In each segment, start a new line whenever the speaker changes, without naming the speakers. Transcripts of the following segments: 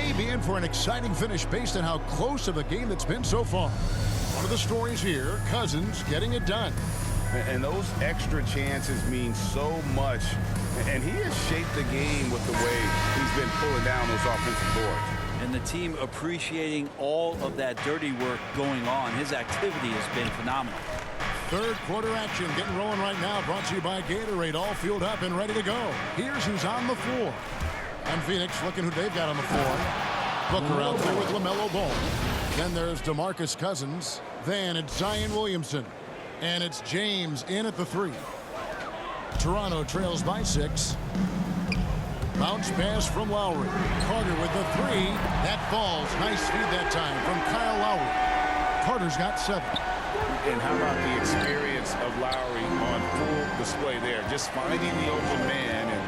may be in for an exciting finish based on how close of a game that's been so far. One of the stories here, Cousins getting it done.
And those extra chances mean so much. And he has shaped the game with the way he's been pulling down those offensive boards.
And the team appreciating all of that dirty work going on. His activity has been phenomenal.
Third quarter action getting rolling right now. Brought to you by Gatorade. All fueled up and ready to go. Here's who's on the floor. And Phoenix looking who they've got on the floor. Booker out there with LaMelo Ball. Then there's DeMarcus Cousins. Then it's Zion Williamson. And it's James in at the three. Toronto trails by 6. Bounce pass from Lowry. Carter with the three. That falls. Nice feed that time from Kyle Lowry. Carter's got 7.
And how about the experience of Lowry on full display there? Just finding the open man. And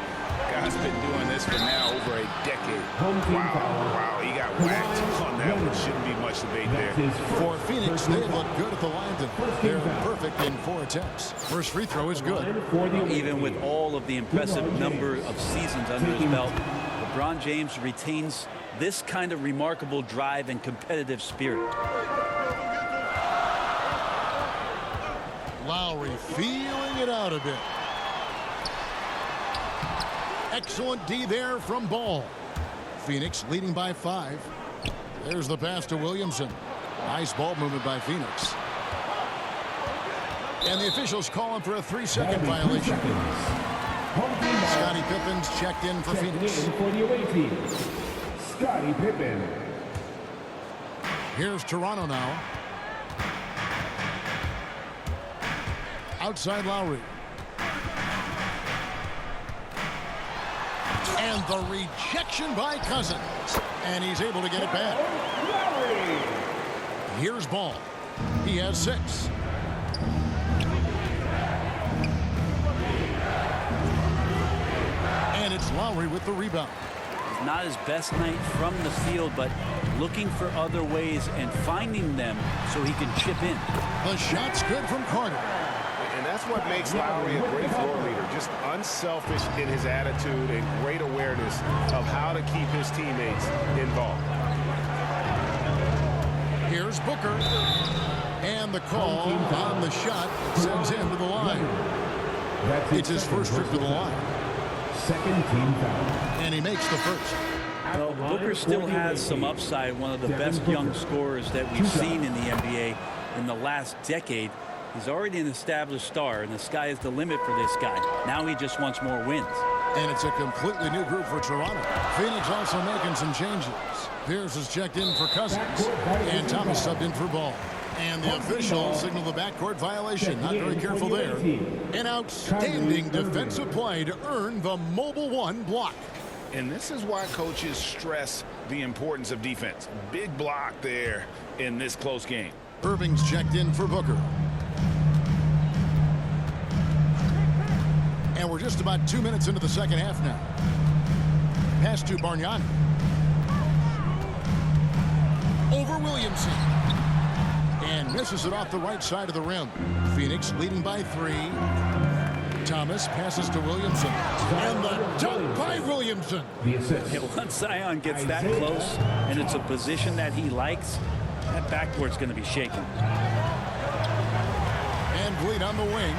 guy's been doing this for now over a decade. Wow, he got whacked on that one. Shouldn't be much debate there.
For Phoenix, they look good at the line. They're perfect in 4 attempts. First free throw is good.
Even with all of the impressive number of seasons under his belt, LeBron James retains this kind of remarkable drive and competitive spirit.
Lowry feeling it out a bit. Excellent D there from Ball. Phoenix leading by 5. There's the pass to Williamson. Nice ball movement by Phoenix. And the officials calling for a 3-second violation. Scottie Pippen's checked in for Phoenix.
For the away team, Scottie Pippen.
Here's Toronto now. Outside Lowry. And the rejection by Cousins. And he's able to get it back. Here's Ball. He has 6. And it's Lowry with the rebound.
Not his best night from the field, but looking for other ways and finding them so he can chip in.
The shot's good from Carter.
And that's what makes Lowry a great floor leader. Just unselfish in his attitude and great awareness of how to keep his teammates involved.
Here's Booker. And the call on the shot sends him to the line. It's his first trip to the line.
Second team foul.
And he makes the first.
Well, Booker still has some upside. One of the best young scorers that we've seen in the NBA in the last decade. He's already an established star, and the sky is the limit for this guy. Now he just wants more wins.
And it's a completely new group for Toronto. Phoenix also making some changes. Pierce is checked in for Cousins. And Thomas subbed in for Ball. And the official signaled the backcourt violation. Not very careful there. An outstanding defensive play to earn the Mobile One block.
And this is why coaches stress the importance of defense. Big block there in this close game.
Irving's checked in for Booker. And we're just about 2 minutes into the second half now. Pass to Bargnani. Over Williamson. And misses it off the right side of the rim. Phoenix leading by 3. Thomas passes to Williamson. And the dunk by Williamson.
Yeah, once Zion gets that close, and it's a position that he likes, that backcourt's going to be shaken.
And Vliet on the wing.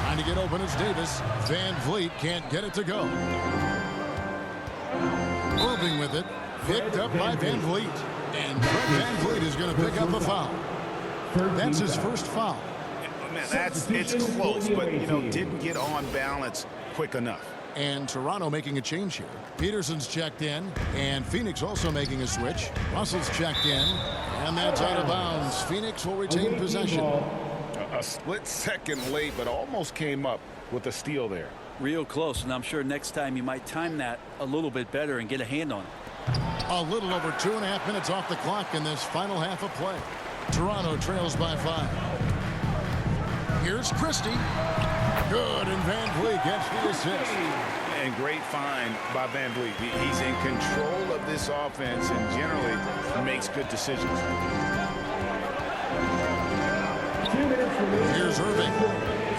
Trying to get open is Davis. Van Vliet can't get it to go. Irving with it. Picked up by Van Vliet. And Van Vliet is going to pick up the foul. That's his first foul.
Man, it's close, but, you know, didn't get on balance quick enough.
And Toronto making a change here. Peterson's checked in, and Phoenix also making a switch. Russell's checked in, and that's out of bounds. Phoenix will retain possession.
A split second late, but almost came up with a steal there.
Real close, and I'm sure next time you might time that a little bit better and get a hand on it.
A little over 2.5 minutes off the clock in this final half of play. Toronto trails by 5. Here's Christie. Good, and Van Vliet gets the assist.
And great find by Van Vliet. He's in control of this offense and generally makes good decisions.
Here's Irving.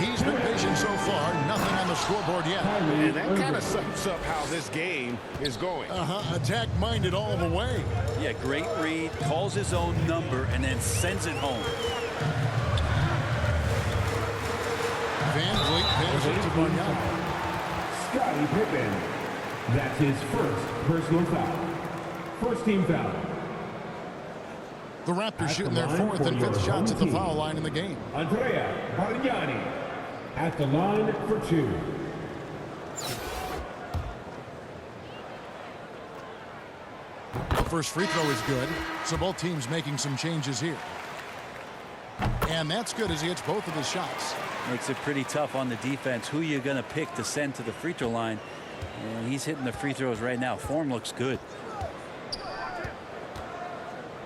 He's been patient so far. Nothing on the scoreboard yet.
And that kind of sums up how this game is going.
Attack-minded all the way.
Yeah, great read, calls his own number, and then sends it home.
Van Vliet passes it to Bargnani.
Scottie Pippen. That's his first personal foul. First team foul.
The Raptors shooting their fourth and fifth shots at the foul line in the game.
Andrea Bargnani at the line for 2.
The first free throw is good, so both teams making some changes here. And that's good as he hits both of his shots.
Makes it pretty tough on the defense. Who you're going to pick to send to the free throw line. And he's hitting the free throws right now. Form looks good.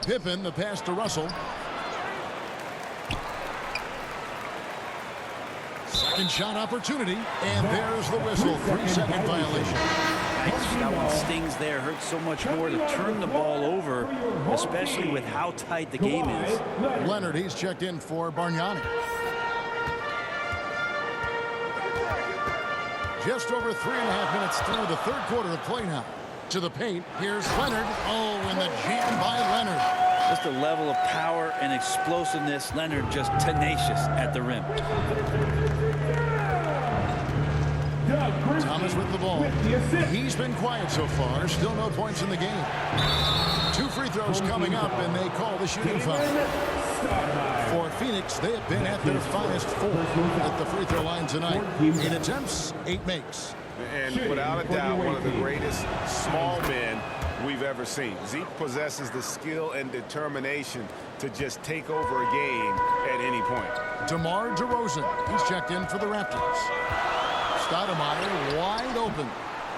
Pippen, the pass to Russell. Second shot opportunity, and there's the whistle. 3-second violation.
That one stings there. Hurts so much more to turn the ball over, especially with how tight the game is.
Leonard, he's checked in for Bargnani. Just over 3.5 minutes through the third quarter of play now. To the paint, here's Leonard. Oh, and the jam by Leonard.
Just a level of power and explosiveness. Leonard just tenacious at the rim.
Thomas with the ball. He's been quiet so far. Still no points in the game. 2 free throws coming up, and they call the shooting foul. For Phoenix, they have been at their finest 4 at the free throw line tonight. 8 attempts, 8 makes.
And without a doubt, one of the greatest small men we've ever seen. Zeke possesses the skill and determination to just take over a game at any point.
DeMar DeRozan, he's checked in for the Raptors. Stoudemire wide open.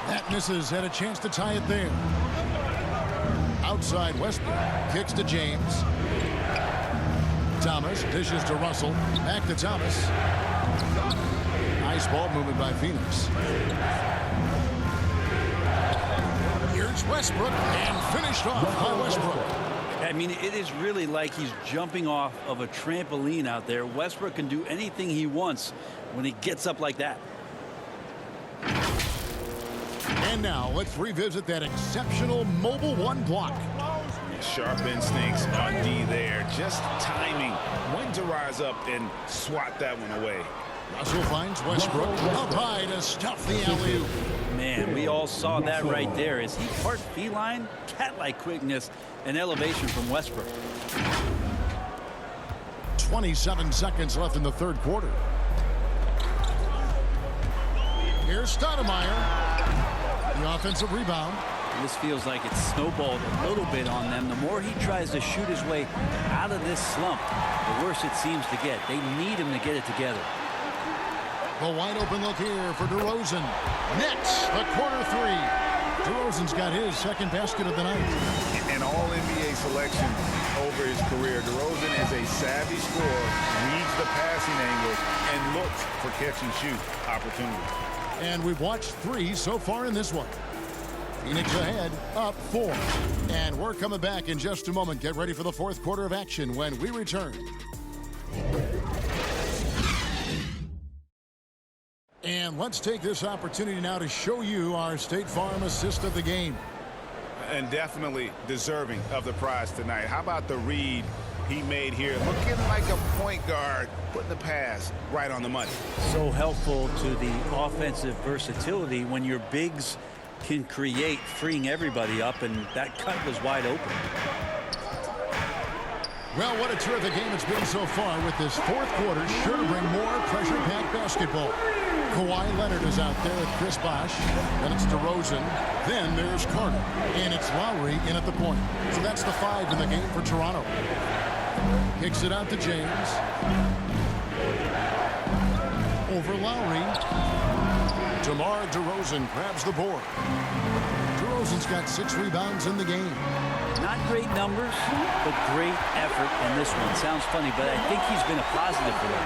That misses, had a chance to tie it there. Outside Westbrook, kicks to James. Thomas dishes to Russell. Back to Thomas. Nice ball movement by Phoenix. Here's Westbrook, and finished off by Westbrook.
I mean, it is really like he's jumping off of a trampoline out there. Westbrook can do anything he wants when he gets up like that.
And now let's revisit that exceptional Mobile One block.
Sharp instincts on D there. Just timing when to rise up and swat that one away.
Russell finds Westbrook up high to stuff the alley-oop.
Man, we all saw that right there. Is he part feline? Cat-like quickness and elevation from Westbrook.
27 seconds left in the third quarter. Here's Stoudemire. The offensive rebound.
This feels like it's snowballed a little bit on them. The more he tries to shoot his way out of this slump, the worse it seems to get. They need him to get it together.
The wide open look here for DeRozan. Next, the corner 3. DeRozan's got his second basket of the night.
An all-NBA selection over his career. DeRozan is a savvy scorer, reads the passing angle, and looks for catch-and-shoot opportunities.
And we've watched 3 so far in this one. Phoenix ahead, up 4. And we're coming back in just a moment. Get ready for the fourth quarter of action when we return. And let's take this opportunity now to show you our State Farm assist of the game.
And definitely deserving of the prize tonight. How about the read he made here? Looking like a point guard, putting the pass right on the money.
So helpful to the offensive versatility when your bigs can create, freeing everybody up, and that cut was wide open.
Well, what a terrific game it's been so far, with this fourth quarter sure to bring more pressure-packed basketball. Kawhi Leonard is out there with Chris Bosh. Then it's DeRozan. Then there's Carter. And it's Lowry in at the point. So that's the 5 in the game for Toronto. Kicks it out to James. Over Lowry. DeMar DeRozan grabs the board. DeRozan's got 6 rebounds in the game.
Not great numbers, but great effort in this one. Sounds funny, but I think he's been a positive for them.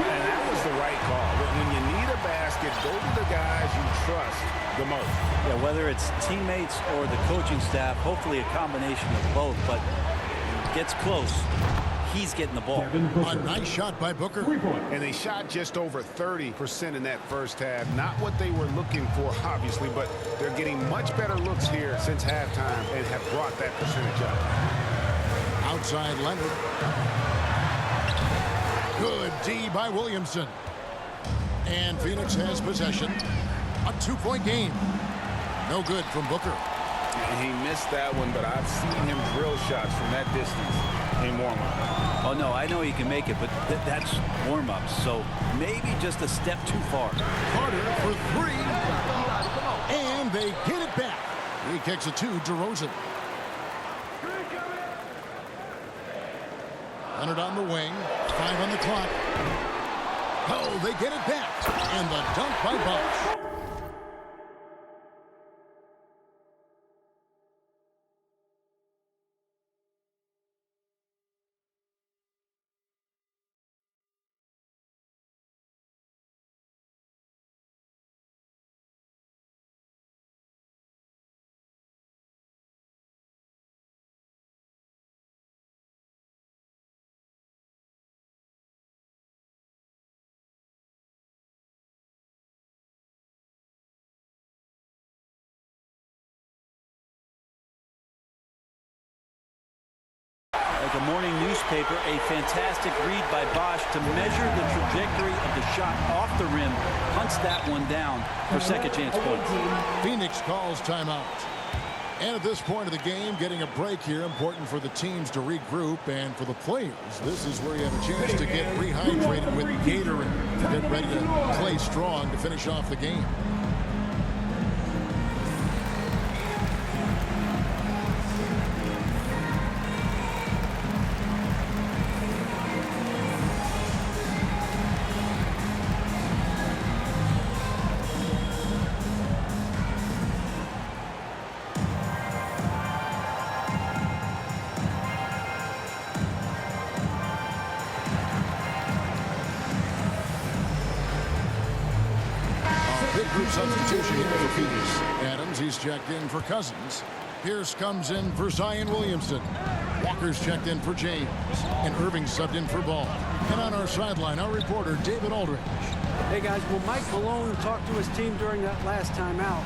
And that was the right call. When you need a basket, go to the guys you trust the most.
Yeah, whether it's teammates or the coaching staff, hopefully a combination of both, but gets close. he's getting the ball.
Devin Booker.
A nice shot by Booker.
3 points.
And they shot just over 30% in that first half. Not what they were looking for, obviously, but they're getting much better looks here since halftime and have brought that percentage up.
Outside Leonard. Good D by Williamson. And Phoenix has possession. A 2-point game. No good from Booker.
He missed that one, but I've seen him drill shots from that distance in warm-up.
Oh, no, I know he can make it, but that's warm-up, so maybe just a step too far.
Carter for 3. And they get it back. He kicks it to DeRozan. Leonard on the wing. 5 on the clock. Oh, they get it back. And the dunk by Bosh.
Like a morning newspaper, a fantastic read by Bosh to measure the trajectory of the shot off the rim, punts that one down for second chance points.
Phoenix calls timeout. And at this point of the game, getting a break here, important for the teams to regroup, and for the players, this is where you have a chance to get rehydrated with Gatorade to get ready to play strong to finish off the game. Big group substitution here for Phoenix. Adams, he's checked in for Cousins. Pierce comes in for Zion Williamson. Walker's checked in for James. And Irving subbed in for Ball. And on our sideline, our reporter, David Aldridge.
Hey, guys, well, Mike Malone talked to his team during that last timeout.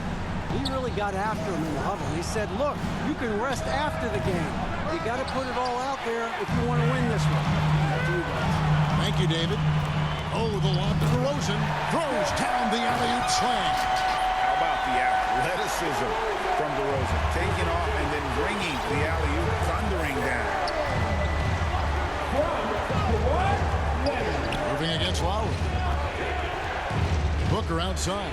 He really got after him in the huddle. He said, look, you can rest after the game. You got to put it all out there if you want to win this one. Back to you guys.
Thank you, David. Oh, the lob to DeRozan. Throws down the alley-oop slam.
How about the athleticism from DeRozan? Taking off and then bringing the alley-oop thundering down.
Moving against Lowry. Booker outside.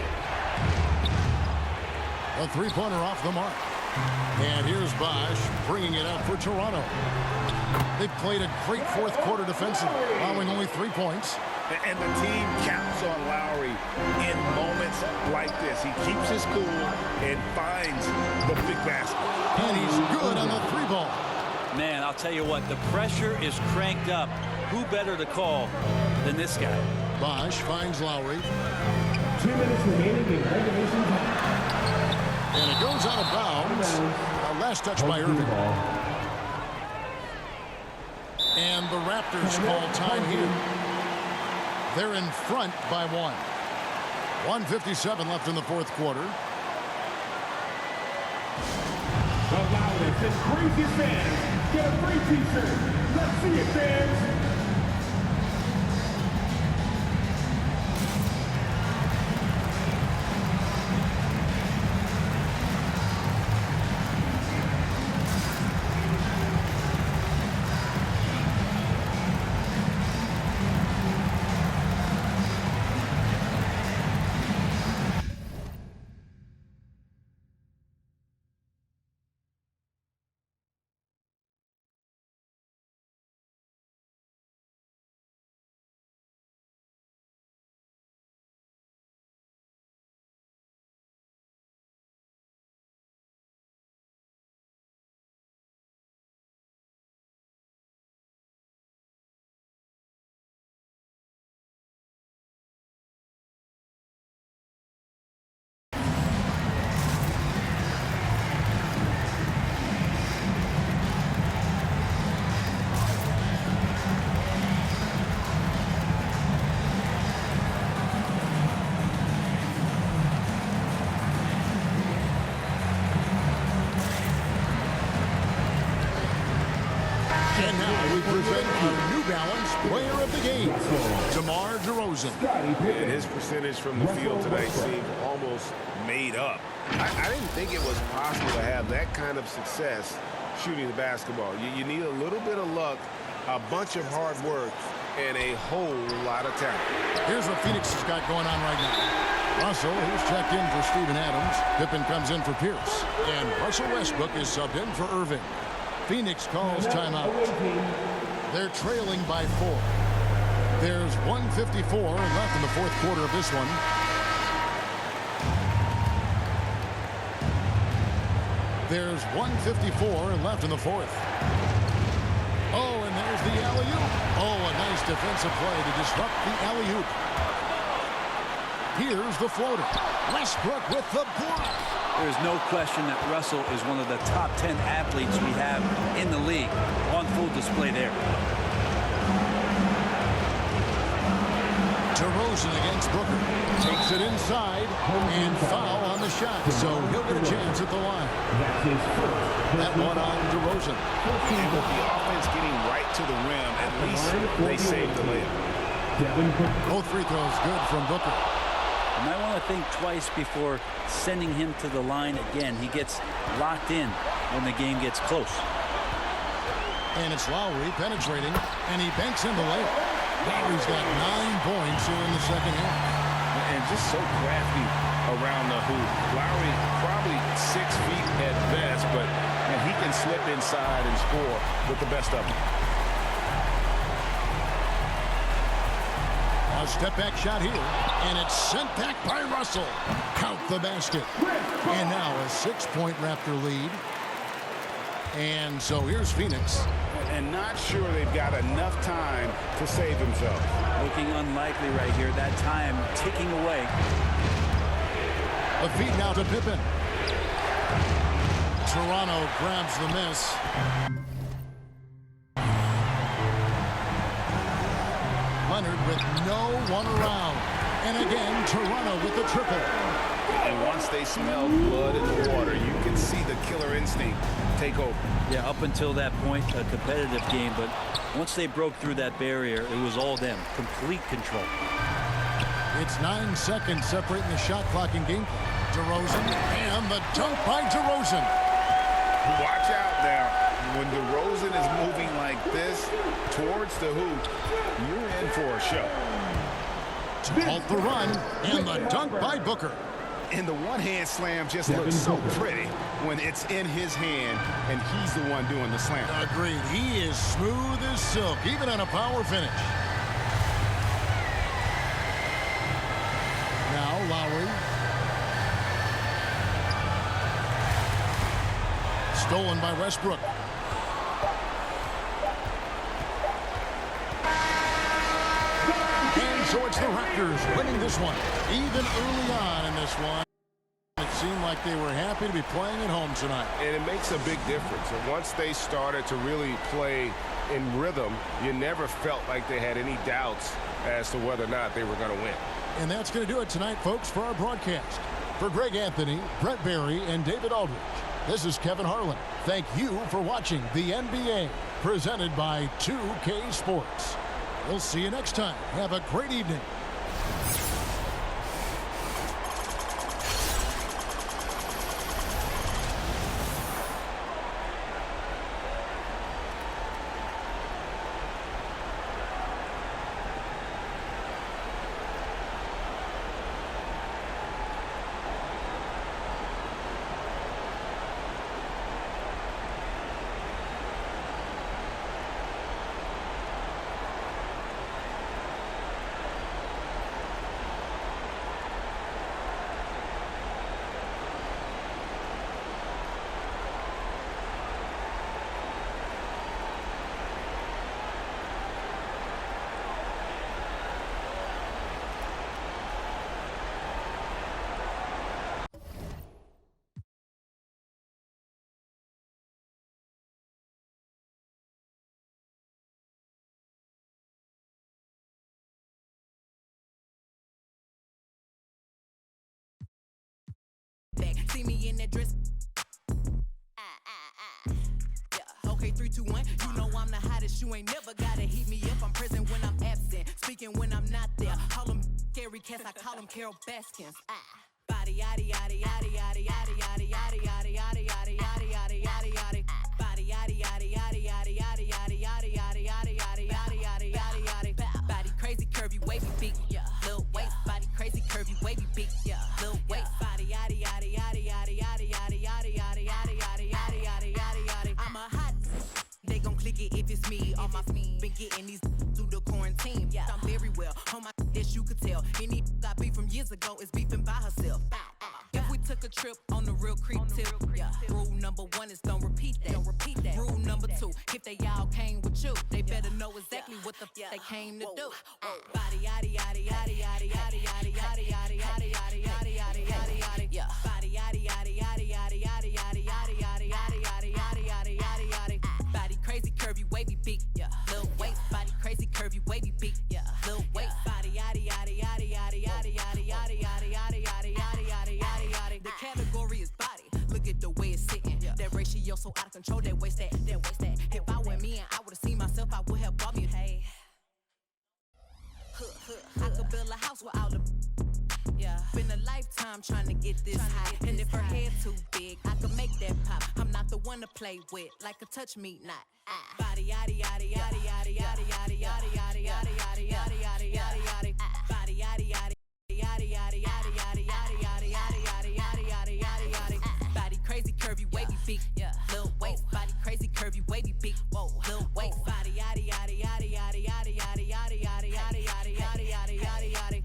A three-pointer off the mark. And here's Bosh bringing it up for Toronto. They've played a great fourth quarter defensively, allowing only 3 points.
And the team counts on Lowry in moments like this. He keeps his cool and finds the big basket.
And he's good on the 3-ball.
Man, I'll tell you what, the pressure is cranked up. Who better to call than this guy?
Bosh finds Lowry.
2 minutes remaining in regulation time.
And it goes out of bounds. Last touch by Irving. And the Raptors call time here. They're in front by 1. 1:57 left in the fourth quarter.
The loudest and craziest fans get a free t-shirt. Let's see it, fans.
And now we present our New Balance Player of the Game, DeMar DeRozan.
And his percentage from the field tonight seemed almost made up. I didn't think it was possible to have that kind of success shooting the basketball. You need a little bit of luck, a bunch of hard work, and a whole lot of talent.
Here's what Phoenix has got going on right now. Russell, who's checked in for Steven Adams. Pippen comes in for Pierce. And Russell Westbrook is subbed in for Irving. Phoenix calls timeout. They're trailing by 4. There's 1:54 left in the fourth quarter of this one. There's 1:54 left in the fourth. Oh, and there's the alley-oop. Oh, a nice defensive play to disrupt the alley-oop. Here's the floater. Westbrook with the block.
There's no question that Russell is one of the top 10 athletes we have in the league. On full display there.
DeRozan against Booker. Takes it inside and foul on the shot. So he'll get a chance at the line. That one on DeRozan.
And with the offense getting right to the rim, at least they saved the layup.
Both free throws good from Booker.
You might want to think twice before sending him to the line again. He gets locked in when the game gets close.
And it's Lowry penetrating, and he banks in the layup. Lowry's got 9 points here in the second half.
And just so crafty around the hoop. Lowry probably 6 feet at best, but man, he can slip inside and score with the best of them.
A step-back shot here, and it's sent back by Russell. Count the basket. And now a 6-point Raptor lead. And so here's Phoenix.
And not sure they've got enough time to save themselves.
Looking unlikely right here. That time ticking away.
A feed now to Pippen. Toronto grabs the miss. Leonard with no one around. And again, Toronto with the triple.
And once they smell blood in the water, you can see the killer instinct take over.
Yeah, up until that point, a competitive game, but once they broke through that barrier, it was all them. Complete control.
It's 9 seconds separating the shot clock and game. DeRozan, and the dunk by DeRozan.
Watch out now. When DeRozan is moving like this towards the hoop, you're in for a show.
To halt the run, and the dunk by Booker.
And the one-hand slam just looks so pretty when it's in his hand, and he's the one doing the slam.
Agreed. He is smooth as silk, even on a power finish. Now Lowry. Stolen by Westbrook. And so it's the Raptors winning this one. Even early on in this one, it seemed like they were happy to be playing at home tonight.
And it makes a big difference. And once they started to really play in rhythm, you never felt like they had any doubts as to whether or not they were going to win.
And that's going to do it tonight, folks, for our broadcast. For Greg Anthony, Brett Barry, and David Aldridge, this is Kevin Harlan. Thank you for watching the NBA, presented by 2K Sports. We'll see you next time. Have a great evening.
See me in that dress. Yeah, okay. Okay, 3, 2, 1. You know I'm the hottest. You ain't never gotta heat me up. I'm present when I'm absent. Speaking when I'm not there. Call them scary cats. I call them Carol Baskins. Body, yaddy, yaddy, yaddy, yaddy, yaddy, yaddy, yaddy, yaddy, yaddy, yaddy, yaddy, yaddy, yaddy, yaddy. Body, yaddy, yaddy, yaddy, yaddy, yaddy, yaddy, yaddy, yaddy, yaddy, yaddy, yaddy, yaddy, yaddy, yaddy. Body crazy, curvy, wavy, big, little waist. Body crazy, curvy, wavy, big, little waist. Body, yaddy, yaddy, yaddy, yaddy, yaddy, yaddy, yaddy, yaddy, yaddy, yaddy, yaddy, yaddy, yaddy, yaddy. I'm a hot. They gon' click it if it's me. All my been getting these through the quarantine. I'm very well on my as you could tell. Any I beef from years ago is beefing by herself. If we took a trip on the real creep tip, rule number 1 is don't repeat that. Rule number 2, if they all came with you, they better know exactly what the they came to do. Body yaddy yaddy yaddy yaddy yaddy yaddy yaddy yaddy yaddy yaddy yaddy yaddy yaddy yaddy. Body yaddy yaddy yaddy yaddy yaddy yaddy yaddy yaddy yaddy yaddy yaddy yaddy yaddy yaddy. Body crazy, curvy, wavy, big, little waist. Body crazy, curvy, wavy, big, little waist. Body yaddy yaddy yaddy yaddy yaddy yaddy yaddy yaddy yaddy yaddy yaddy yaddy yaddy yaddy. The category is body. Look at the way it's sitting. That ratio so out of control. That waist that. If I were me and I would've seen myself, I would have bought me. Hey, I could build a house with all the. Been a lifetime trying to get this high. And if her head too big, I could make that pop. I'm not the one to play with, like a touch me not. Body yaddy yaddy yaddy yaddy yaddy yaddy yaddy yaddy yaddy yaddy yaddy yaddy yaddy yaddy. Body yaddy yaddy yaddy yaddy yaddy yaddy yaddy yaddy yaddy yaddy yaddy yaddy yaddy. Body crazy, curvy, wavy, big, little waist. Body crazy, curvy, wavy, big, little waist. Body yaddy yaddy yaddy yaddy yaddy yaddy yaddy yaddy yaddy yaddy yaddy yaddy yaddy yaddy.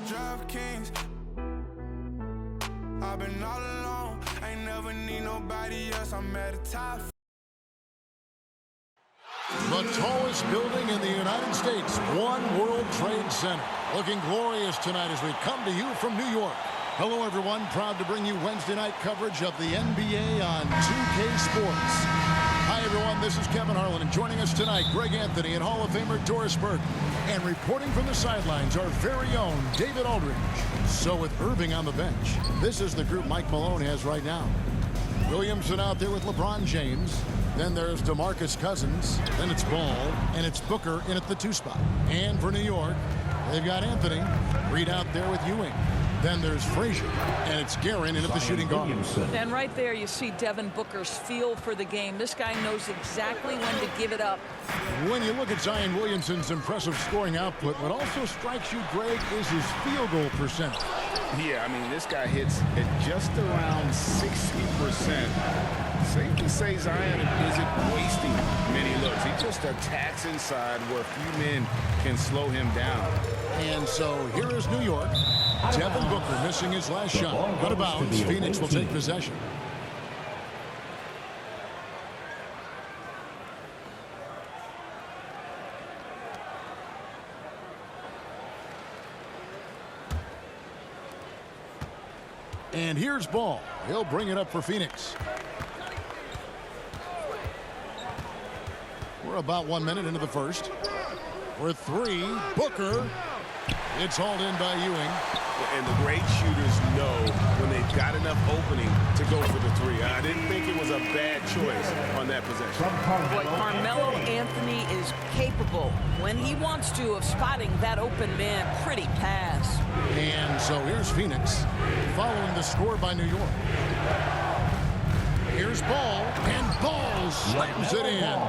DraftKings. I've been all alone, ain't never need nobody else. I'm at the top.
The tallest building in the United States, One World Trade Center. Looking glorious tonight as we come to you from New York. Hello, everyone. Proud to bring you Wednesday night coverage of the NBA on 2K Sports. Hi, everyone. This is Kevin Harlan, and joining us tonight, Greg Anthony and Hall of Famer Doris Burke. And reporting from the sidelines, our very own David Aldridge. So with Irving on the bench, this is the group Mike Malone has right now. Williamson out there with LeBron James. Then there's DeMarcus Cousins. Then it's Ball, and it's Booker in at the 2 spot. And for New York, they've got Anthony. Reed out there with Ewing. Then there's Frazier, and it's Guerin in at the shooting guard.
And right there you see Devin Booker's feel for the game. This guy knows exactly when to give it up.
When you look at Zion Williamson's impressive scoring output, what also strikes you, Greg, is his field goal percentage.
Yeah, I mean, this guy hits at just around 60%. Safe to say Zion isn't wasting many looks. He just attacks inside where few men can slow him down.
And so here is New York. Devin Booker missing his last shot. Out of bounds. Phoenix will take possession. And here's Ball. He'll bring it up for Phoenix. We're about 1 minute into the first. For 3, Booker. It's hauled in by Ewing.
And the great shooters know when they've got enough opening to go for the 3. I didn't think it was a bad choice on that possession.
Boy, Carmelo Anthony is capable, when he wants to, of spotting that open man. Pretty pass.
And so here's Phoenix following the score by New York. Here's Ball, and Ball slams it in.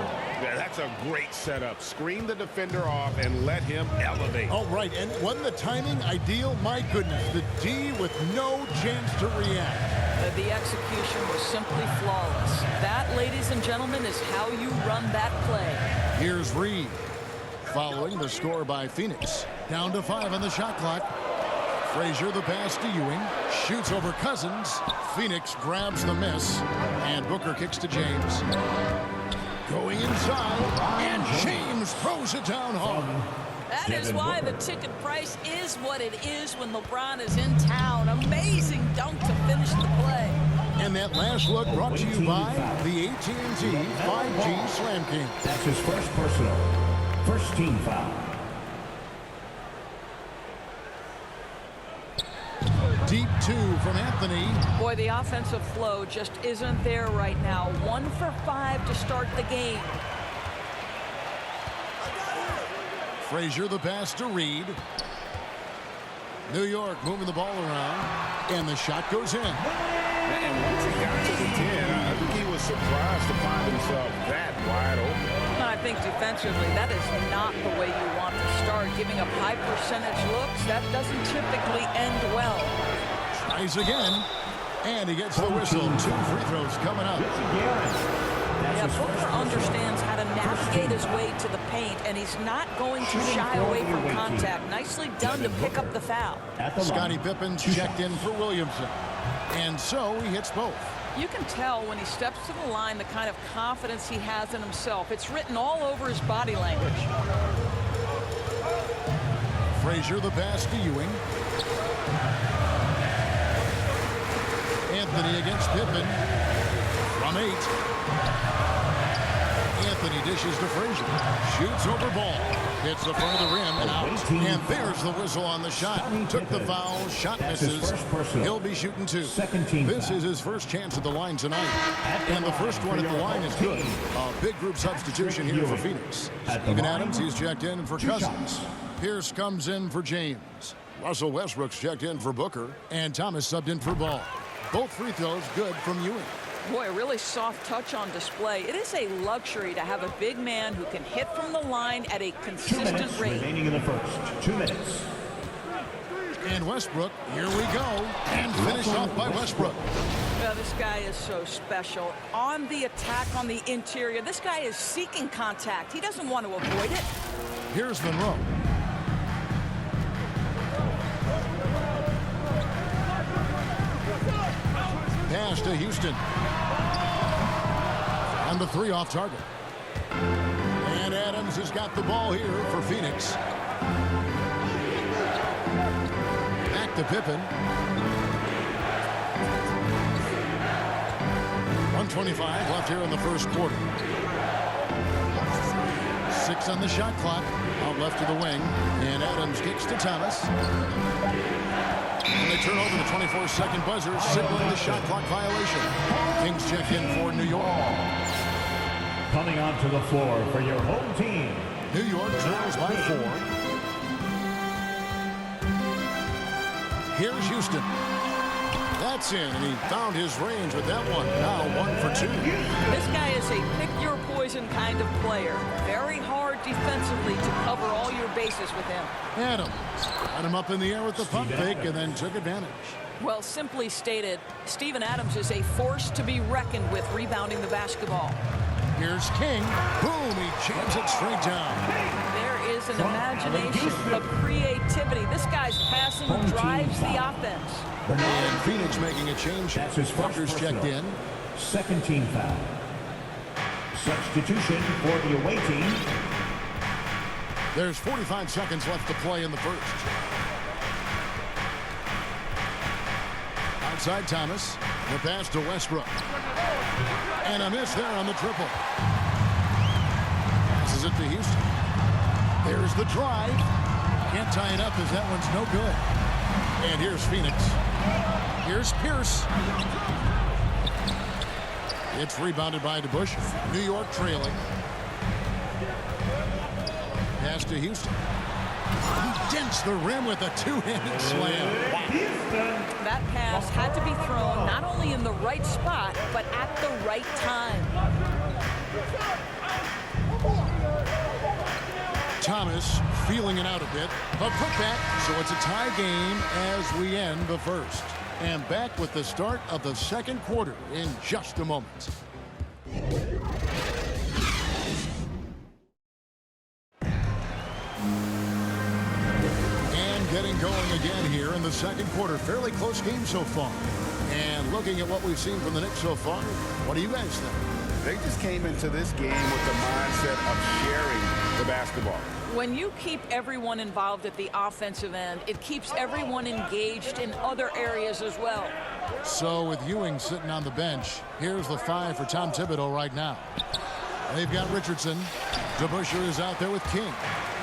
Yeah, that's a great setup. Screen the defender off and let him elevate.
Oh, right. And wasn't the timing ideal? My goodness. The D with no chance to react.
The execution was simply flawless. That, ladies and gentlemen, is how you run that play.
Here's Reed following the score by Phoenix. Down to 5 on the shot clock. Frazier the pass to Ewing. Shoots over Cousins. Phoenix grabs the miss. And Booker kicks to James. Going inside. And James throws it down hard.
That is why the ticket price is what it is when LeBron is in town. Amazing dunk to finish the play.
And that last look brought to you by the AT&T 5G Slam King.
That's his first personal. First team foul.
Deep two from Anthony.
Boy, the offensive flow just isn't there right now. 1 for 5 to start the game.
Frazier the pass to Reed. New York moving the ball around. And the shot goes in.
And once he got to the 10, I think he was surprised to find himself that wide open.
I think defensively, that is not the way you want to start. Giving up high percentage looks, that doesn't typically end well.
Tries again. And he gets the whistle. 2 free throws coming up.
Yeah, Booker understands how to navigate his way to the paint, and he's not going to shy away from contact. Nicely done to pick up the foul.
Scottie Pippen's checked in for Williamson. And so he hits both.
You can tell when he steps to the line the kind of confidence he has in himself. It's written all over his body language.
Frazier the pass to Ewing. Anthony against Pippen. From 8. Anthony dishes to Frazier. Shoots over ball. Hits the front of the rim and out. And there's the whistle on the shot. Took the foul. Shot misses. He'll be shooting 2. This is his first chance at the line tonight. And the first one at the line is good. A big group substitution here for Phoenix. Steven Adams, he's checked in for Cousins. Pierce comes in for James. Russell Westbrook's checked in for Booker. And Thomas subbed in for Ball. Both free throws good from Ewing.
Boy, a really soft touch on display. It is a luxury to have a big man who can hit from the line at a consistent rate.
Remaining in the first. 2 minutes.
And Westbrook, here we go. And finished off by Westbrook.
Well, this guy is so special. On the attack on the interior, this guy is seeking contact. He doesn't want to avoid it.
Here's Monroe. Pass to Houston. And the 3 off target. And Adams has got the ball here for Phoenix. Back to Pippen. 1:25 left here in the first quarter. 6 on the shot clock. Out left to the wing. And Adams kicks to Thomas. And they turn over the 24-second buzzer, signaling the shot clock violation. Kings check in for New York.
Coming onto the floor for your home team.
New York trails by 4. Here's Houston. That's in, and he found his range with that one. Now 1 for 2.
This guy is a pick-your-poison kind of player. Very hard defensively to cover all your bases with him.
Adams got him up in the air with the pump fake and then took advantage.
Well, simply stated, Steven Adams is a force to be reckoned with rebounding the basketball.
Here's King. Boom, he jams it straight down.
There is an imagination, a creativity. This guy's passing drives the offense.
And Phoenix making a change.
That's his first
Booker's checked in.
Second team foul. Substitution for the away team.
There's 45 seconds left to play in the first. Outside Thomas. The pass to Westbrook. And a miss there on the triple. Passes it to Houston. There's the drive. Can't tie it up as that one's no good. And here's Phoenix. Here's Pierce. It's rebounded by DeBusschere. New York trailing. Pass to Houston. He dents the rim with a 2-handed slam. Wow.
That pass had to be thrown not only in the right spot, but at the right time.
Thomas feeling it out a bit. A putback, so it's a tie game as we end the first. And back with the start of the second quarter in just a moment. And getting going again here in the second quarter. Fairly close game so far. And looking at what we've seen from the Knicks so far, what do you guys think?
They just came into this game with the mindset of sharing the basketball.
When you keep everyone involved at the offensive end, it keeps everyone engaged in other areas as well.
So with Ewing sitting on the bench, here's the 5 for Tom Thibodeau right now. They've got Richardson. DeBusschere is out there with King.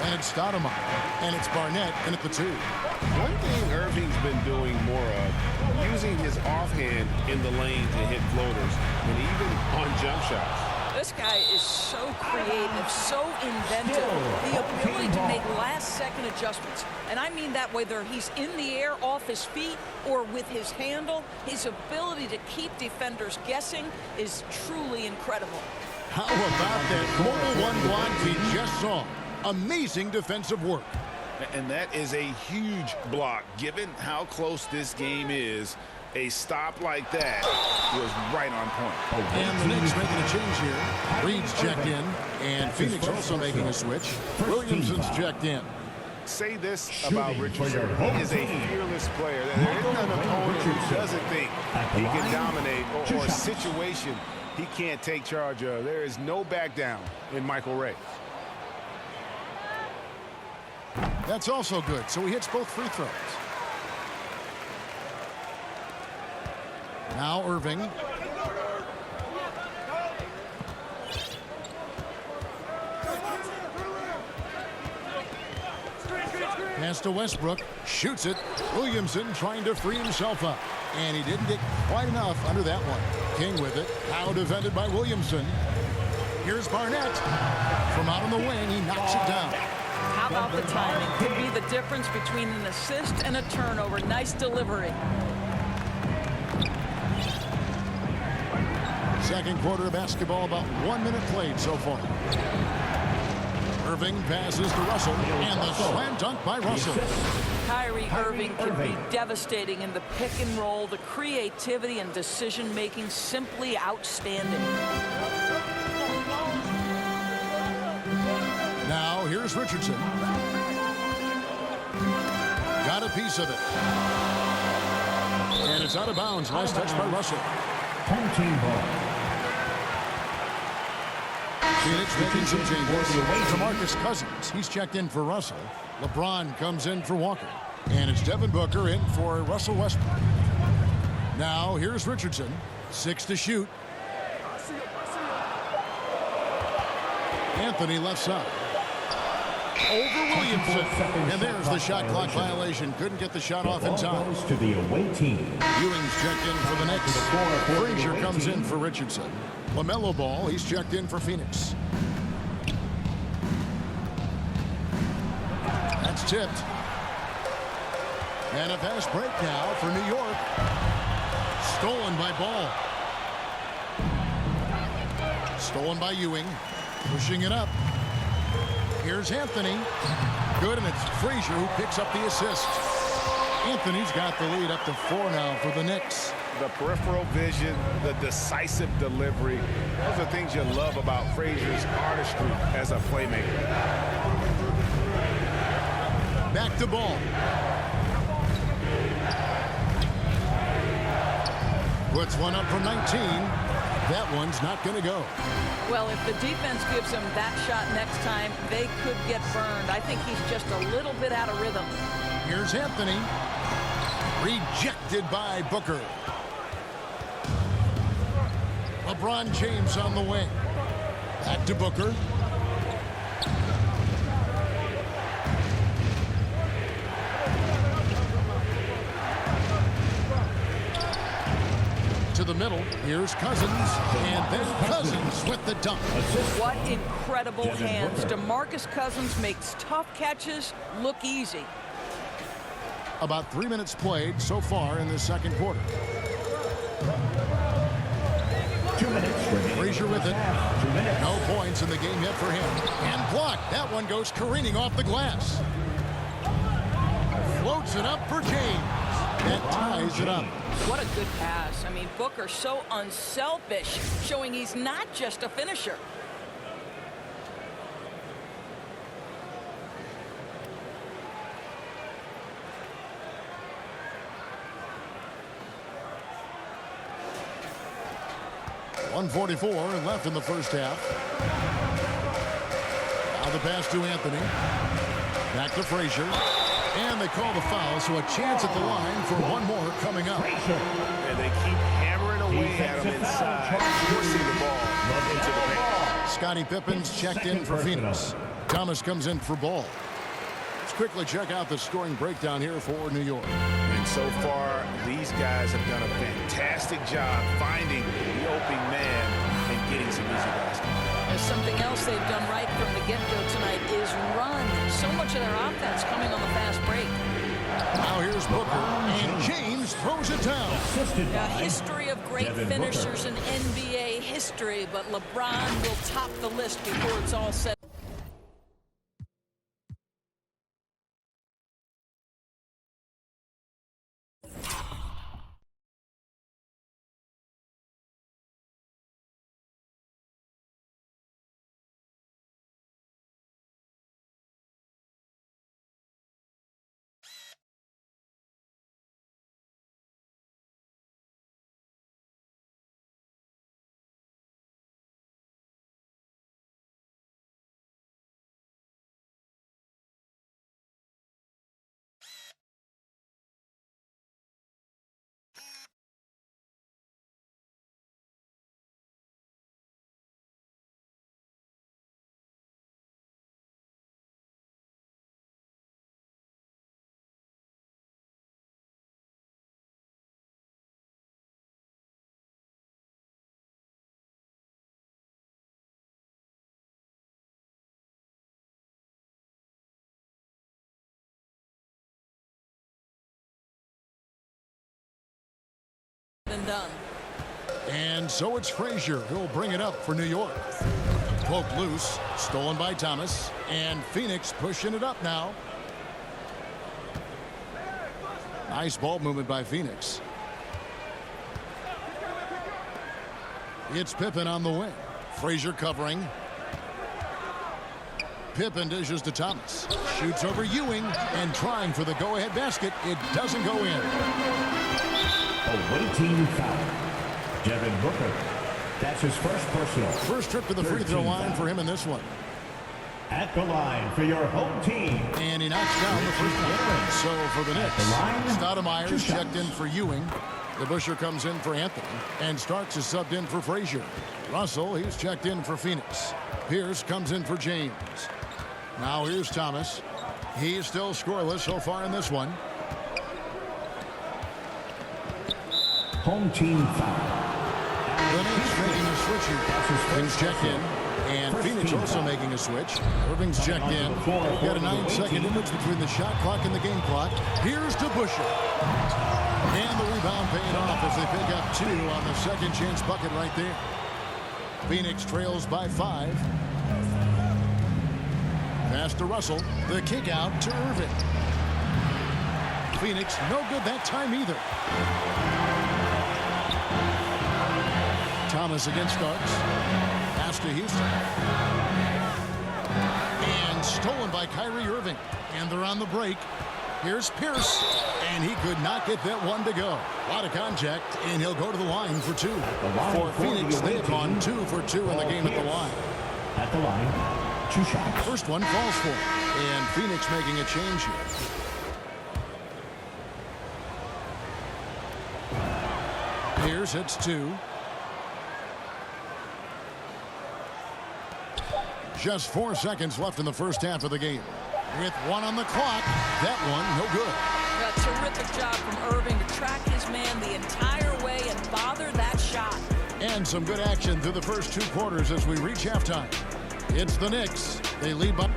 And it's Stoudemire. And it's Barnett in at the 2.
One thing Irving's been doing more of, using his offhand in the lane to hit floaters and even on jump shots.
This guy is so creative, so inventive, the ability to make last-second adjustments. And I mean that whether he's in the air off his feet or with his handle, his ability to keep defenders guessing is truly incredible.
How about that mobile one block we just saw? Amazing defensive work.
And that is a huge block. Given how close this game is, a stop like that was right on point.
And the Knicks making a change here. Reed's checked in, and Phoenix also making a switch. Williamson's checked in.
Say this about Richardson. He is a fearless player. There isn't an opponent who doesn't think he can dominate or a situation he can't take charge of. There is no back down in Michael Ray.
That's also good. So he hits both free throws. Now Irving. Pass to Westbrook. Shoots it. Williamson trying to free himself up. And he didn't get quite enough under that one. King with it. Now defended by Williamson. Here's Barnett. From out on the wing, he knocks it down.
How about the timing? Could be the difference between an assist and a turnover. Nice delivery.
Second quarter of basketball, about 1 minute played so far. Irving passes to Russell, and the slam dunk by Russell.
Kyrie Irving can be devastating in the pick and roll. The creativity and decision-making simply outstanding.
Now, here's Richardson. Got a piece of it. And it's out of bounds. Nice touch by Russell.
Home team ball.
Phoenix making some changes. DeMarcus Cousins. He's checked in for Russell. LeBron comes in for Walker. And it's Devin Booker in for Russell Westbrook. Now, here's Richardson. 6 to shoot. Anthony left side. Over Williamson. And there's the shot clock violation. Couldn't get the shot off in time.
To the away team.
Ewing's checked in for the Knicks. Frazier comes in for Richardson. LaMelo Ball, he's checked in for Phoenix. That's tipped. And a fast break now for New York. Stolen by Ball. Stolen by Ewing. Pushing it up. Here's Anthony. Good, and it's Frazier who picks up the assist. Anthony's got the lead up to 4 now for the Knicks.
The peripheral vision, the decisive delivery, those are things you love about Frazier's artistry as a playmaker.
Back to Ball. Puts one up from 19. That one's not going to go.
Well, if the defense gives him that shot next time, they could get burned. I think he's just a little bit out of rhythm.
Here's Anthony. Rejected by Booker. LeBron James on the wing. Back to Booker. To the middle. Here's Cousins. And then Cousins with the dunk.
What incredible hands. DeMarcus Cousins makes tough catches look easy.
About 3 minutes played so far in the second quarter.
2 minutes.
Frazier with it. No points in the game yet for him. And blocked. That one goes careening off the glass. Floats it up for James. That ties it up.
What a good pass. I mean, Booker so unselfish, showing he's not just a finisher.
1:44 left in the first half. Now the pass to Anthony. Back to Frazier. And they call the foul, so a chance at the line for one more coming up.
And they keep hammering away at him inside, forcing the ball into the paint.
Scottie Pippen's checked in for Phoenix. Thomas comes in for Ball. Let's quickly check out the scoring breakdown here for New York.
And so far, these guys have done a fantastic job finding the opening man and getting some easy baskets.
There's something else they've done right from the get-go tonight is run. So much of their offense coming on the fast break.
Now here's Booker, and James throws it down.
A history of great finishers in NBA history, but LeBron will top the list before it's all said. Done.
And so it's Frazier who'll bring it up for New York. Poked loose, stolen by Thomas, and Phoenix pushing it up now. Nice ball movement by Phoenix. It's Pippen on the wing. Frazier covering. Pippen dishes to Thomas. Shoots over Ewing and trying for the go-ahead basket. It doesn't go in.
Awaiting foul. Devin Booker. That's his first personal.
First trip to the free throw line for him in this one.
At the line for your home team.
And he knocks down the free throw. So for the Knicks, Stoudemire's checked in for Ewing. DeBusschere comes in for Anthony. And Starks is subbed in for Frazier. Russell, he's checked in for Phoenix. Pierce comes in for James. Now here's Thomas. He's still scoreless so far in this one.
Home team foul.
The Knicks making a switch here. Irving's checked in. And Phoenix also making a switch. Irving's checked in. We've got a 9-second difference between the shot clock and the game clock. Here's DeBusschere. And the rebound paying off as they pick up 2 on the second chance bucket right there. Phoenix trails by 5. Pass to Russell. The kick out to Irving. Phoenix no good that time either. Thomas against Starks. Pass to Houston. And stolen by Kyrie Irving. And they're on the break. Here's Pierce. And he could not get that one to go. A lot of contact, and he'll go to the line for 2. For Phoenix, they've gone 2 for 2 in the game at the line.
At the line, 2 shots.
First one falls for him. And Phoenix making a change here. Pierce hits 2. Just 4 seconds left in the first half of the game. With 1 on the clock, that one no good.
A terrific job from Irving to track his man the entire way and bother that shot.
And some good action through the first 2 quarters as we reach halftime. It's the Knicks. They lead by...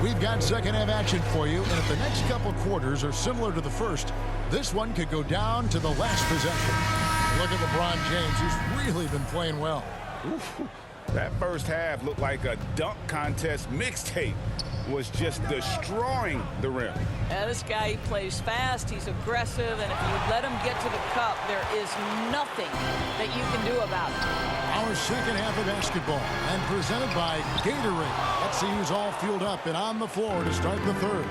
We've got second half action for you, and if the next couple quarters are similar to the first, this one could go down to the last possession. Look at LeBron James. He's really been playing well.
That first half looked like a dunk contest mixtape. Was just destroying the rim.
Yeah, this guy, he plays fast, he's aggressive, and if you let him get to the cup, there is nothing that you can do about it.
Our second half of basketball, and presented by Gatorade. Let's see who's all fueled up and on the floor to start the third.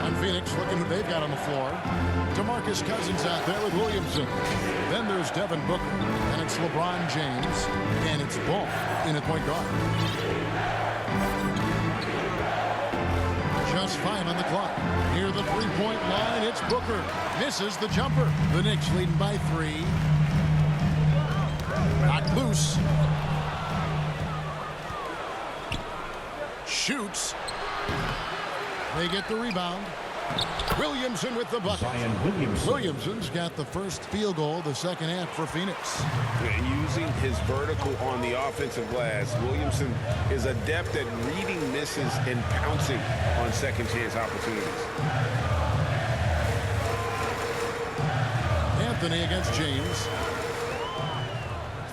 On Phoenix, looking who they've got on the floor. DeMarcus Cousins out there with Williamson. Then there's Devin Booker, and it's LeBron James, and it's Ball in at point guard. Just 5 on the clock. Near the three-point line, it's Booker. Misses the jumper. The Knicks leading by 3. Knocked loose. Shoots. They get the rebound. Williamson with the bucket. Williamson's got the first field goal the second half for Phoenix.
Using his vertical on the offensive glass, Williamson is adept at reading misses and pouncing on second chance opportunities.
Anthony against James.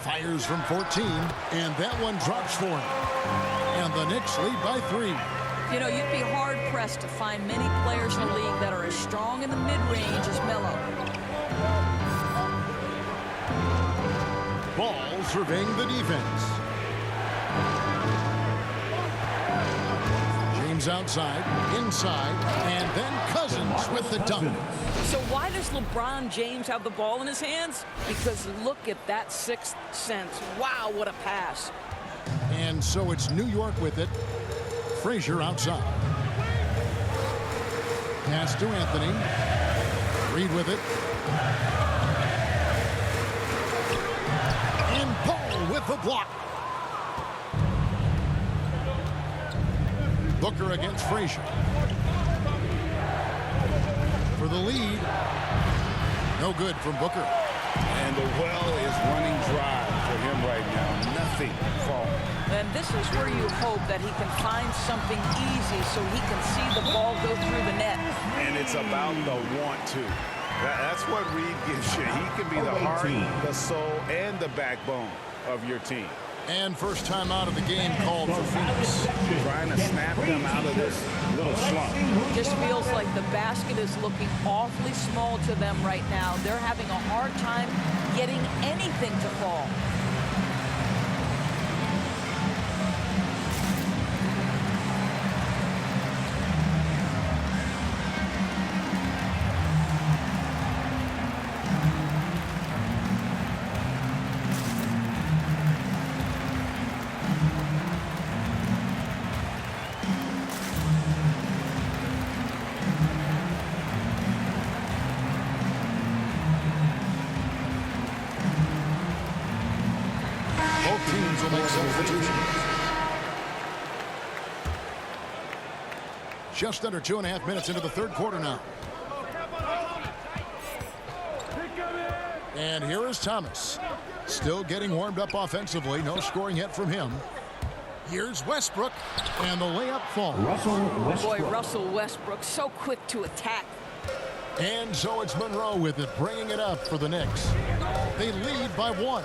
Fires from 14, and that one drops for him. And the Knicks lead by 3.
You know, you'd be hard-pressed to find many players in the league that are as strong in the mid-range as Melo.
Ball surveying the defense. James outside, inside, and then Cousins with the dunk.
So why does LeBron James have the ball in his hands? Because look at that sixth sense. Wow, what a pass.
And so it's New York with it. Frazier outside. Pass to Anthony. Reed with it. And Paul with the block. Booker against Frazier. For the lead. No good from Booker.
And the well is running dry for him right now. Nothing falling.
And this is where you hope that he can find something easy so he can see the ball go through the net.
And it's about the want to. That's what Reed gives you. He can be the heart, the soul, and the backbone of your team.
And first time out of the game called for Phoenix.
Trying to snap them out of this little slump.
Just feels like the basket is looking awfully small to them right now. They're having a hard time getting anything to fall.
Both teams will make substitutions. Just under 2.5 minutes into the third quarter now. And here is Thomas. Still getting warmed up offensively. No scoring yet from him. Here's Westbrook. And the layup falls.
Boy, Russell Westbrook, so quick to attack.
And so it's Monroe with it, bringing it up for the Knicks. They lead by 1.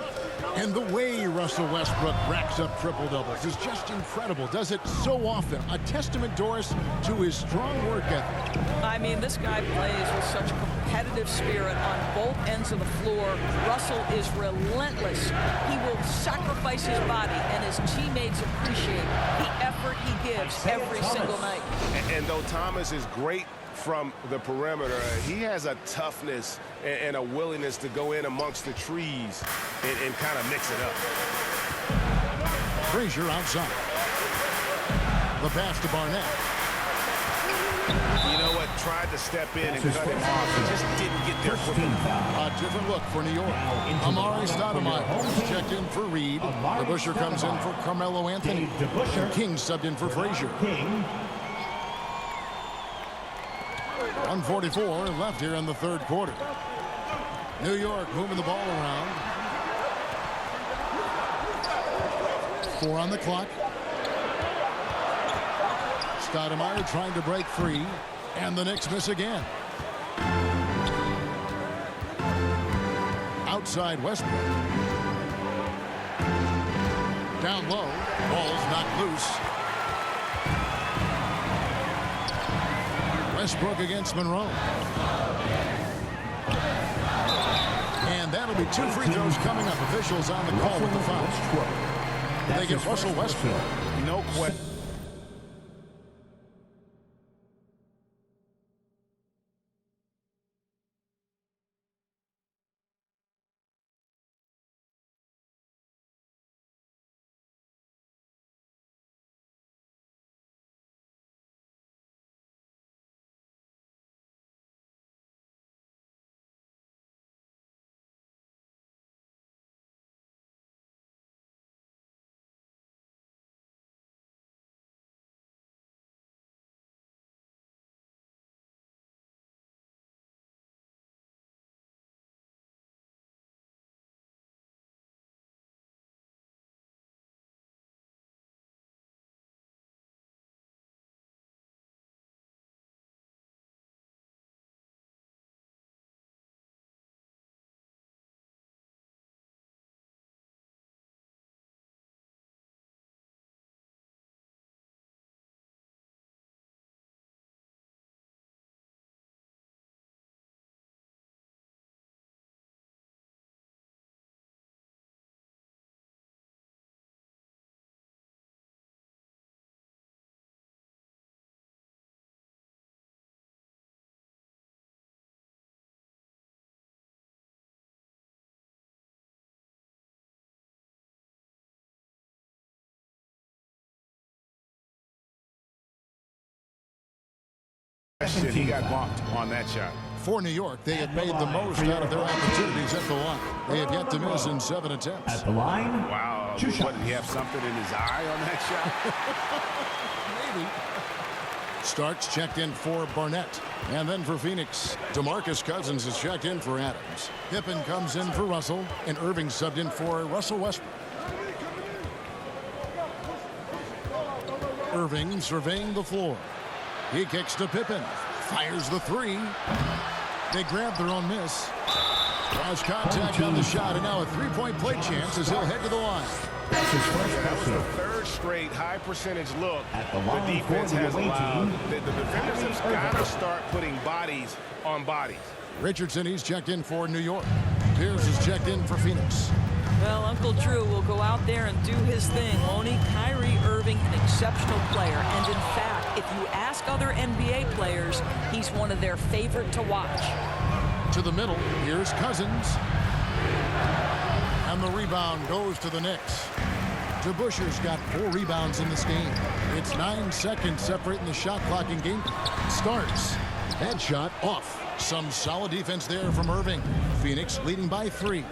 And the way Russell Westbrook racks up triple-doubles is just incredible. Does it so often. A testament, Doris, to his strong work ethic.
I mean, this guy plays with such competitive spirit on both ends of the floor. Russell is relentless. He will sacrifice his body, and his teammates appreciate the effort he gives every single night.
And though Thomas is great from the perimeter, he has a toughness and a willingness to go in amongst the trees and kind of mix it up.
Frazier outside. The pass to Barnett.
You know what? Tried to step in and cut him off. He just didn't get there quick enough.
A different look for New York. Amari Stoudemire checked in for Reed. DeBusschere comes in for Carmelo Anthony. And King subbed in for Frazier. 1:44 left here in the third quarter. New York moving the ball around. 4 on the clock. Stoudemire trying to break free, and the Knicks miss again. Outside Westbrook. Down low. Ball's knocked loose. Westbrook against Monroe. And that'll be 2 free throws coming up. Officials on the call with the foul. They get Russell Westbrook.
No question. He got bumped on that shot.
For New York, they have made the most out of their opportunities at the line. They have yet to miss in 7 attempts.
At the line,
Wow. What, did he have something in his eye on that shot?
Maybe. Starks checked in for Barnett. And then for Phoenix, DeMarcus Cousins is checked in for Adams. Pippen comes in for Russell. And Irving subbed in for Russell Westbrook. Irving surveying the floor. He kicks to Pippen. Fires the 3. They grab their own miss. Draws contact on the shot, and now a 3-point play chance as he'll head to the line.
That was the 3rd straight high percentage look the defense has allowed. The defenders have got to start putting bodies on bodies.
Richardson, he's checked in for New York. Pierce is checked in for Phoenix.
Well, Uncle Drew will go out there and do his thing, won't he? Kyrie Irving, an exceptional player. And in fact, if you ask other NBA players, he's one of their favorite to watch.
To the middle, here's Cousins. And the rebound goes to the Knicks. DeBuscher's got 4 rebounds in this game. It's 9 seconds separating the shot clock in game. Starts. Headshot off. Some solid defense there from Irving. Phoenix leading by 3.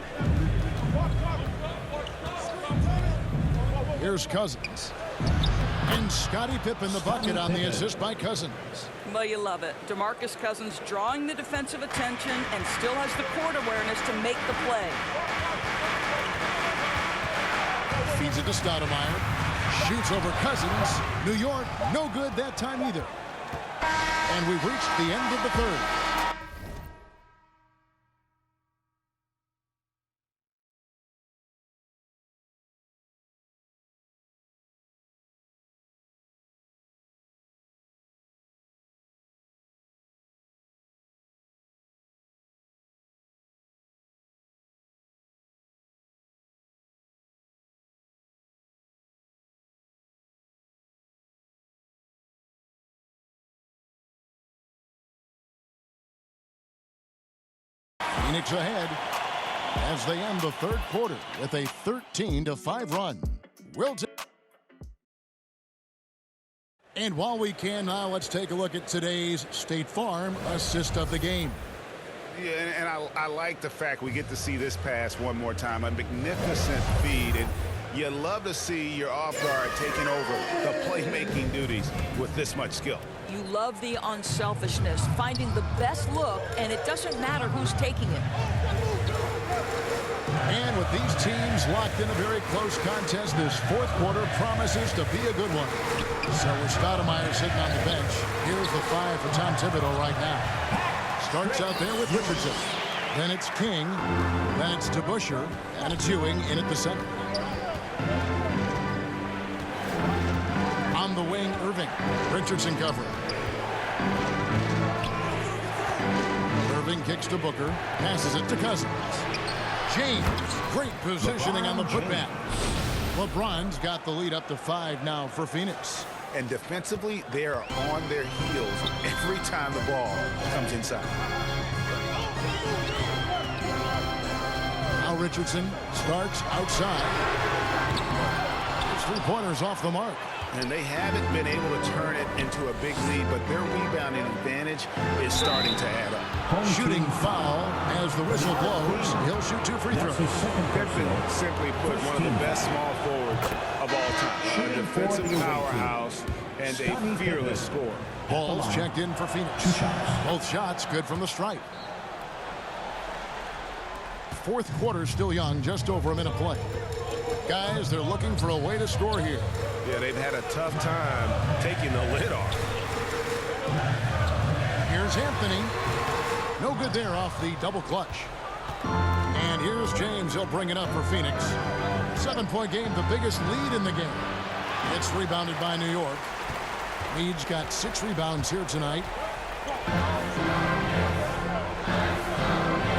Here's Cousins. And Scottie Pippen the bucket on the assist by Cousins.
Well, you love it. DeMarcus Cousins drawing the defensive attention and still has the court awareness to make the play.
Feeds it to Stoudemire. Shoots over Cousins. New York, no good that time either. And we've reached the end of the 3rd. Phoenix ahead as they end the 3rd quarter with a 13-5 run. And while we can now, let's take a look at today's State Farm assist of the game.
Yeah, and I like the fact we get to see this pass one more time. A magnificent feed, and you love to see your off guard taking over the playmaking duties with this much skill.
You love the unselfishness, finding the best look, and it doesn't matter who's taking it.
And with these teams locked in a very close contest, this 4th quarter promises to be a good one. So with Stoudemire sitting on the bench, here's the 5 for Tom Thibodeau right now. Starts out there with Richardson. Then it's King. Then it's DeBuscher. And it's Ewing in at the center. Irving. Richardson covering. Irving kicks to Booker. Passes it to Cousins. James. Great positioning on the putback. LeBron's got the lead up to 5 now for Phoenix.
And defensively, they are on their heels every time the ball comes inside.
Now Richardson starts outside. His 3-pointers off the mark.
And they haven't been able to turn it into a big lead, but their rebounding advantage is starting to add up.
Shooting foul as the whistle blows. He'll shoot 2 free throws.
Pippen, simply put, one of the best small forwards of all time. A defensive powerhouse and a fearless scorer.
Ball's checked in for Phoenix. Both shots good from the stripe. Fourth quarter still young, just over a minute play. Guys, they're looking for a way to score here.
Yeah, they've had a tough time taking the lid off.
Here's Anthony. No good there off the double clutch. And here's James. He'll bring it up for Phoenix. 7-point game, the biggest lead in the game. It's rebounded by New York. Meade's got 6 rebounds here tonight.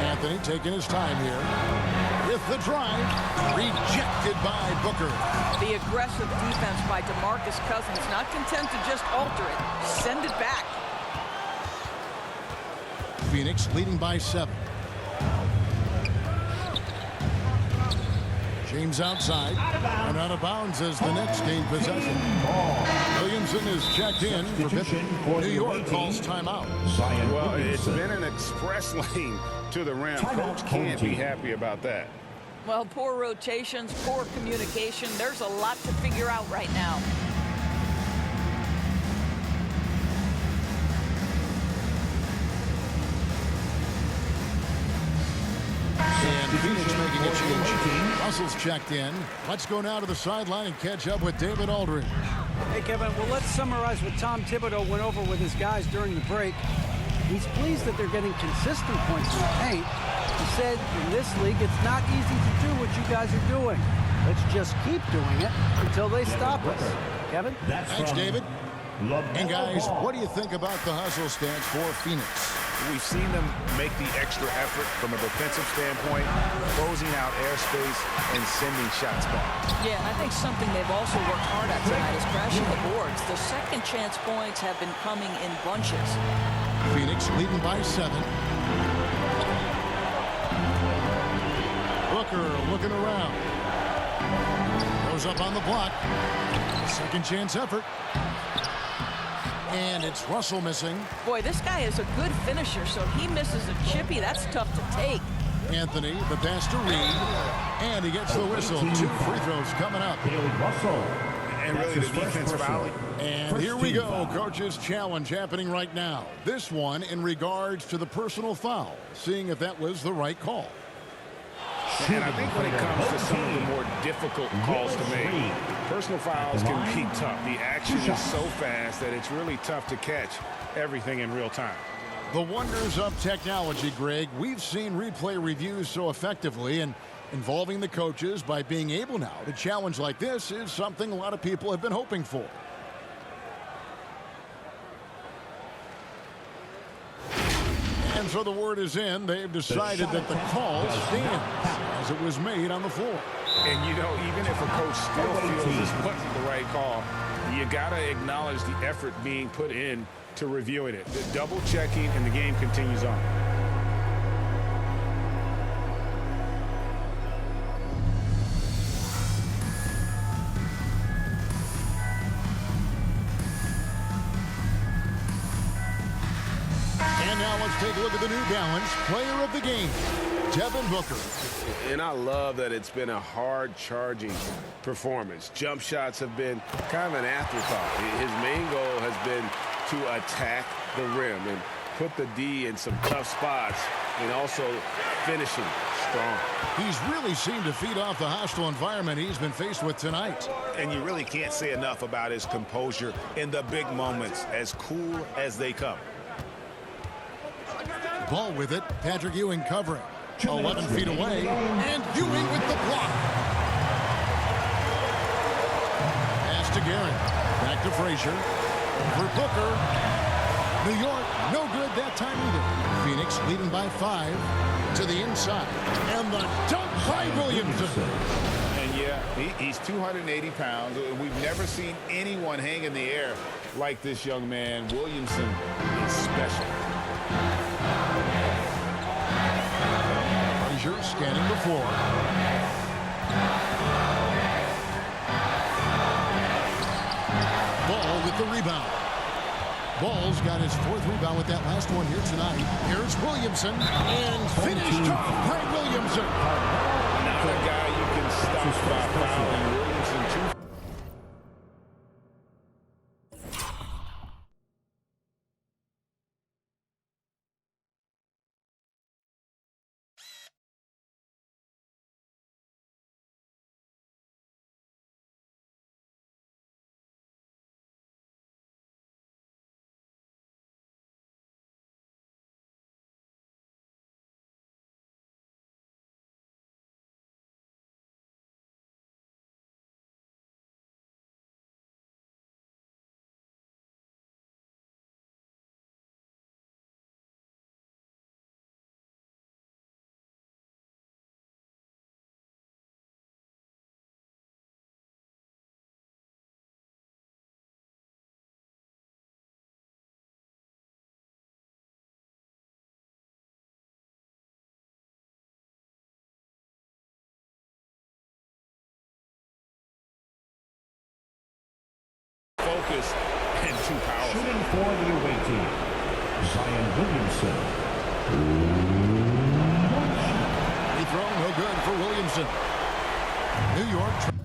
Anthony taking his time here. With the drive, rejected by Booker.
The aggressive defense by DeMarcus Cousins, not content to just alter it, send it back.
Phoenix leading by 7. James outside, and out of bounds as the Knicks gain possession. Williamson is checked in for Pippen. New York calls timeout.
Well, it's been an express lane to the rim. Coach can't be happy about that.
Well, poor rotations, poor communication. There's a lot to figure out right now.
And Phoenix making a change. Russell's checked in. Let's go now to the sideline and catch up with David Aldridge.
Hey, Kevin, well, let's summarize what Tom Thibodeau went over with his guys during the break. He's pleased that they're getting consistent points in the paint. He said, in this league, it's not easy to do what you guys are doing. Let's just keep doing it until they stop us. Kevin?
Thanks, David. And, guys, what do you think about the hustle stance for Phoenix?
We've seen them make the extra effort from a defensive standpoint, closing out airspace and sending shots back.
Yeah, and I think something they've also worked hard at tonight is crashing the boards. The second chance points have been coming in bunches.
Phoenix leading by 7. Booker looking around. Goes up on the block. Second chance effort. And it's Russell missing.
Boy, this guy is a good finisher, so he misses a chippy. That's tough to take.
Anthony, the pass to Reed. And he gets the whistle. 2 free throws coming up.
Russell.
And really the defense fouling.
And here we go. Coach's challenge happening right now. This one in regards to the personal foul. Seeing if that was the right call.
And I think when it comes to some of the more difficult calls to make, personal fouls can be tough. The action is so fast that it's really tough to catch everything in real time.
The wonders of technology, Greg. We've seen replay reviews so effectively, and involving the coaches by being able now to challenge like this is something a lot of people have been hoping for. And so the word is in. They've decided that the call stands as it was made on the floor.
And, you know, even if a coach still feels this wasn't the right call, you got to acknowledge the effort being put in to reviewing it. The double checking, and the game continues on.
And now let's take a look at the New Balance player of the game, Devin Booker.
And I love that it's been a hard-charging performance. Jump shots have been kind of an afterthought. His main goal has been to attack the rim and put the D in some tough spots, and also finishing strong.
He's really seemed to feed off the hostile environment he's been faced with tonight.
And you really can't say enough about his composure in the big moments, as cool as they come.
Ball with it. Patrick Ewing covering. 11 feet away. And Ewing with the block. Pass to Garrett. Back to Frazier. For Booker. New York, no good that time either. Phoenix leading by 5 to the inside. And the dunk by Williamson.
And yeah, he's 280 pounds. We've never seen anyone hang in the air like this young man. Williamson is special.
Frazier scanning the floor. Ball with the rebound. Ball's got his 4th rebound with that last one here tonight. Here's Williamson, and finished off by Williamson.
Not a guy you can stop by fouling. Williamson, too. Focused and too powerful.
Shooting for the away team, Zion Williamson.
He thrown no good for Williamson. New York.